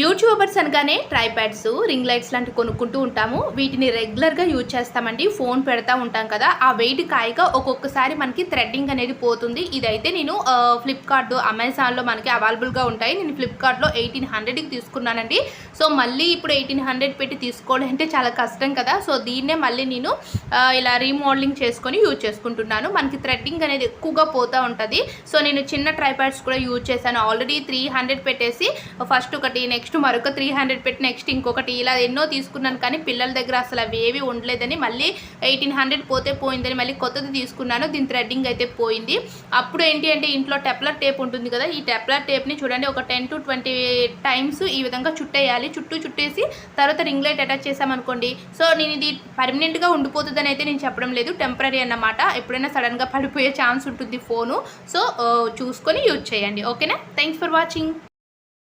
YouTubers అనగానే tripods, ring lights లాంటివి కొనుక్కుంటూ ఉంటాము. వీటిని రెగ్యులర్గా యూజ్ చేస్తామండి. ఫోన్ పెడతా ఉంటాం కదా, ఆ వెయిట్ కాయగా ఒక్కొక్కసారి మనకి థ్రెడ్డింగ్ అనేది పోతుంది. ఇదైతే నేను ఫ్లిప్కార్ట్, అమెజాన్లో మనకి అవైలబుల్గా ఉంటాయి. నేను ఫ్లిప్కార్ట్లో 1800కి తీసుకున్నానండి. సో మళ్ళీ ఇప్పుడు 1800 పెట్టి తీసుకోవడం అంటే చాలా కష్టం కదా. సో దీన్నే మళ్ళీ నేను ఇలా రీమోడలింగ్ చేసుకొని యూజ్ చేసుకుంటున్నాను. మనకి థ్రెడ్డింగ్ అనేది ఎక్కువగా పోతూ ఉంటుంది. సో నేను చిన్న ట్రైపాడ్స్ కూడా యూజ్ చేశాను. ఆల్రెడీ 300 పెట్టేసి ఫస్ట్ ఒకటి, నెక్స్ట్ మరొక 300 పెట్టి, నెక్స్ట్ ఇంకొకటి, ఇలా ఎన్నో తీసుకున్నాను. కానీ పిల్లల దగ్గర అసలు అవి ఏవి ఉండలేదని మళ్ళీ 1800 పోతే పోయిందని మళ్ళీ కొత్తది తీసుకున్నాను. దీని థ్రెడ్డింగ్ అయితే పోయింది. అప్పుడు ఏంటి అంటే ఇంట్లో టెప్లర్ టేప్ ఉంటుంది కదా, ఈ టెప్లర్ టేప్ని చూడండి ఒక 10 to 20 టైమ్స్ ఈ విధంగా చుట్టేయాలి. చుట్టేసి తర్వాత రింగ్ లైట్ అటాచ్ చేసామనుకోండి. సో నేను ఇది పర్మనెంట్గా ఉండిపోతుందని అయితే నేను చెప్పడం లేదు, టెంపరీ అన్నమాట. ఎప్పుడైనా సడన్గా పడిపోయే ఛాన్స్ ఉంటుంది ఫోను. సో చూసుకొని యూజ్ చేయండి. ఓకేనా? Thanks for watching.